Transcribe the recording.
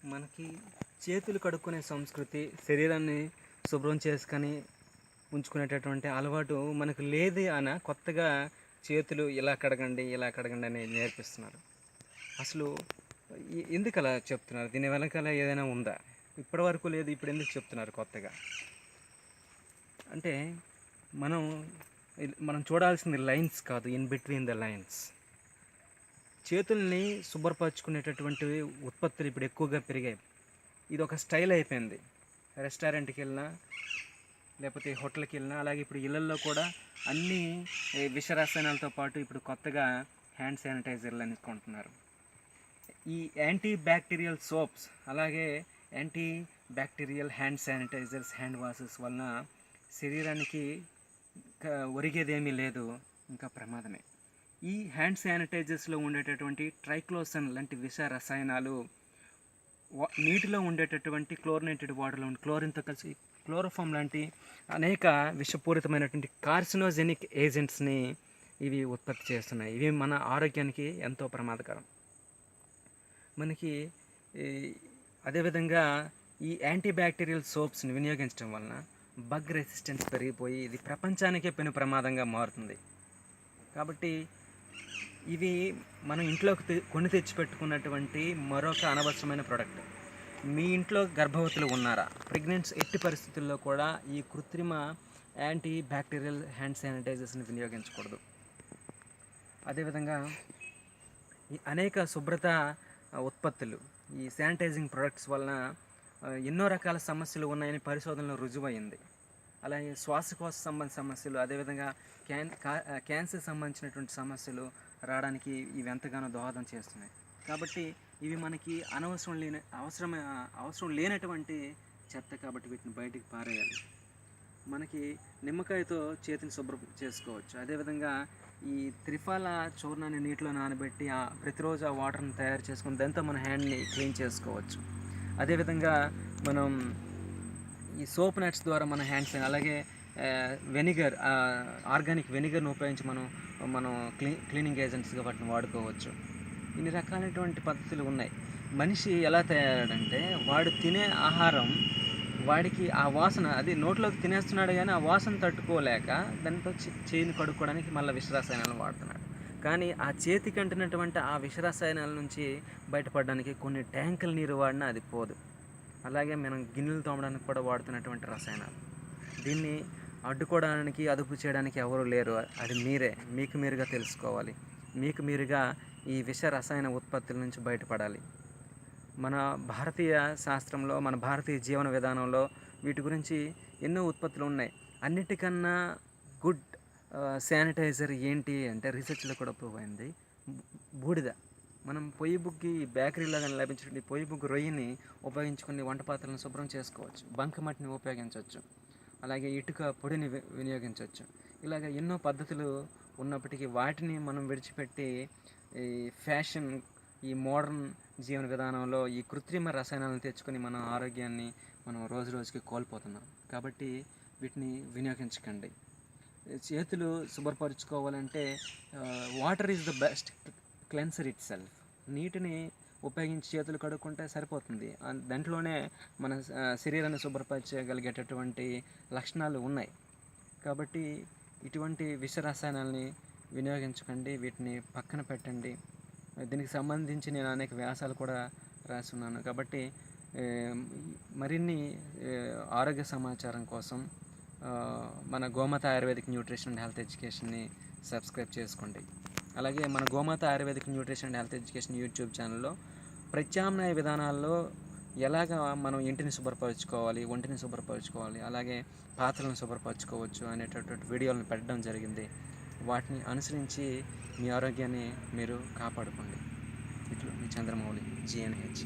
మనకి చేతులు కడుక్కునే సంస్కృతి, శరీరాన్ని శుభ్రం చేసుకొని ఉంచుకునేటటువంటి అలవాటు మనకు లేదు అన కొత్తగా చేతులు ఇలా కడగండి అని నేర్పిస్తున్నారు. అసలు ఎందుకు అలా చెప్తున్నారు? దీని వెనకాల ఏదైనా ఉందా? ఇప్పటి వరకు లేదు, ఇప్పుడు ఎందుకు చెప్తున్నారు కొత్తగా? అంటే మనం చూడాల్సింది లైన్స్ కాదు, ఇన్ బిట్వీన్ ద లైన్స్. చేతుల్ని శుభ్రపరచుకునేటటువంటి ఉత్పత్తులు ఇప్పుడు ఎక్కువగా పెరిగాయి. ఇది ఒక స్టైల్ అయిపోయింది. రెస్టారెంట్కి వెళ్ళినా లేకపోతే హోటల్కి వెళ్ళినా, అలాగే ఇప్పుడు ఇళ్ళల్లో కూడా అన్ని విషరసాయనాలతో పాటు ఇప్పుడు కొత్తగా హ్యాండ్ శానిటైజర్లు అని కొంటున్నారు. ఈ యాంటీ బ్యాక్టీరియల్ సోప్స్, అలాగే antibacterial hand sanitizers, hand washes వలన శరీరానికి ఒరిగేదేమీ లేదు, ఇంకా ప్రమాదమే. ఈ హ్యాండ్ శానిటైజర్స్లో ఉండేటటువంటి ట్రైక్లోసన్ లాంటి విష రసాయనాలు నీటిలో ఉండేటటువంటి క్లోరినేటెడ్ వాటర్లో క్లోరిన్తో కలిసి క్లోరోఫామ్ లాంటి అనేక విషపూరితమైనటువంటి కార్సినోజెనిక్ ఏజెంట్స్ని ఇవి ఉత్పత్తి చేస్తున్నాయి. ఇవి మన ఆరోగ్యానికి ఎంతో ప్రమాదకరం. మనకి అదేవిధంగా ఈ యాంటీబ్యాక్టీరియల్ సోప్స్ని వినియోగించడం వలన బగ్ రెసిస్టెన్స్ పెరిగిపోయి ఇది ప్రపంచానికే పెను ప్రమాదంగా మారుతుంది. కాబట్టి ఇవి మనం ఇంట్లోకి కొని తెచ్చిపెట్టుకున్నటువంటి మరొక అనవసరమైన ప్రోడక్ట్. మీ ఇంట్లో గర్భవతులు ఉన్నారా? ప్రెగ్నెన్సీ ఎట్టి పరిస్థితుల్లో కూడా ఈ కృత్రిమ యాంటీ బ్యాక్టీరియల్ హ్యాండ్ శానిటైజర్స్ని వినియోగించకూడదు. అదేవిధంగా ఈ అనేక శుభ్రత ఉత్పత్తులు, ఈ శానిటైజింగ్ ప్రొడక్ట్స్ వలన ఎన్నో రకాల సమస్యలు ఉన్నాయని పరిశోధనలో రుజువైంది. అలాగే శ్వాసకోశ సంబంధ సమస్యలు, అదేవిధంగా క్యాన్సర్ సంబంధించినటువంటి సమస్యలు రావడానికి ఇవి ఎంతగానో దోహదం చేస్తున్నాయి. కాబట్టి ఇవి మనకి అవసరం లేనటువంటి చెత్త, కాబట్టి వీటిని బయటికి పారేయాలి. మనకి నిమ్మకాయతో చేతిని శుభ్రం చేసుకోవచ్చు. అదేవిధంగా ఈ త్రిఫల చూర్ణాన్ని నీటిలో నానబెట్టి ప్రతిరోజు ఆ వాటర్ని తయారు చేసుకుని దాంతో మన హ్యాండ్ని క్లీన్ చేసుకోవచ్చు. అదేవిధంగా మనం ఈ సోప్ నట్స్ ద్వారా మన హ్యాండ్స్, అలాగే వెనిగర్, ఆర్గానిక్ వెనిగర్ని ఉపయోగించి మనం క్లీనింగ్ ఏజెంట్స్గా వాటిని వాడుకోవచ్చు. ఇన్ని రకాలైనటువంటి పద్ధతులు ఉన్నాయి. మనిషి ఎలా తయారంటే వాడు తినే ఆహారం వాడికి ఆ వాసన, అది నోట్లోకి తినేస్తున్నాడు కానీ ఆ వాసన తట్టుకోలేక దాంతో చేయిని కడుక్కోవడానికి మళ్ళీ విషరసాయనాలు వాడుతున్నాడు. కానీ ఆ చేతికి అంటినటువంటి ఆ విషరసాయనాల నుంచి బయటపడడానికి కొన్ని ట్యాంకుల నీరు వాడినా అది పోదు. అలాగే మనం గిన్నెలు తోమడానికి కూడా వాడుతున్నటువంటి రసాయనాలు, దీన్ని అడ్డుకోవడానికి, అదుపు చేయడానికి ఎవరు లేరు. అది మీకు మీరుగా తెలుసుకోవాలి. మీకు మీరుగా ఈ విష రసాయన ఉత్పత్తుల నుంచి బయటపడాలి. మన భారతీయ శాస్త్రంలో, మన భారతీయ జీవన విధానంలో వీటి గురించి ఎన్నో ఉత్పత్తులు ఉన్నాయి. అన్నిటికన్నా గుడ్ శానిటైజర్ ఏంటి అంటే రీసెర్చ్లో కూడా ప్రూవ్ అయింది, బూడిద. మనం పొయ్యి బుగ్గి బేకరీలో కానీ లభించిన పొయ్యి బుగ్గు రొయ్యని ఉపయోగించుకుని వంట పాత్రలను శుభ్రం చేసుకోవచ్చు. బంకమట్టిని ఉపయోగించవచ్చు. అలాగే ఇటుక పొడిని వినియోగించవచ్చు. ఇలాగ ఎన్నో పద్ధతులు ఉన్నప్పటికీ వాటిని మనం విడిచిపెట్టి ఈ ఫ్యాషన్, ఈ మోడర్న్ జీవన విధానంలో ఈ కృత్రిమ రసాయనాలను తెచ్చుకొని మన ఆరోగ్యాన్ని మనం రోజు రోజుకి కోల్పోతున్నాం. కాబట్టి వీటిని వినియోగించకండి. చేతులు శుభ్రపరచుకోవాలంటే water is the best cleanser itself. నీటిని ఉపయోగించి చేతులు కడుక్కుంటే సరిపోతుంది. దాంట్లోనే మన శరీరాన్ని శుభ్రపరచగలిగేటటువంటి లక్షణాలు ఉన్నాయి. కాబట్టి ఇటువంటి విష రసాయనాలని వినియోగించకండి, వీటిని పక్కన పెట్టండి. దీనికి సంబంధించి నేను అనేక వ్యాసాలు కూడా రాస్తున్నాను. కాబట్టి మరిన్ని ఆరోగ్య సమాచారం కోసం మన Gomata Ayurvedic nutrition and health ఎడ్యుకేషన్ని సబ్స్క్రైబ్ చేసుకోండి. అలాగే మన Gomata Ayurvedic nutrition and health education YouTube ఛానల్లో ప్రత్యామ్నాయ విధానాల్లో ఎలాగ మనం ఇంటిని శుభ్రపరచుకోవాలి, ఒంటిని శుభ్రపరచుకోవాలి, అలాగే పాత్రలను శుభ్రపరచుకోవచ్చు అనేటటువంటి వీడియోలను పెట్టడం జరిగింది. వాటిని అనుసరించి మీ ఆరోగ్యాన్ని మీరు కాపాడుకోండి. ఇట్లు మీ చంద్రమౌళి, GNH.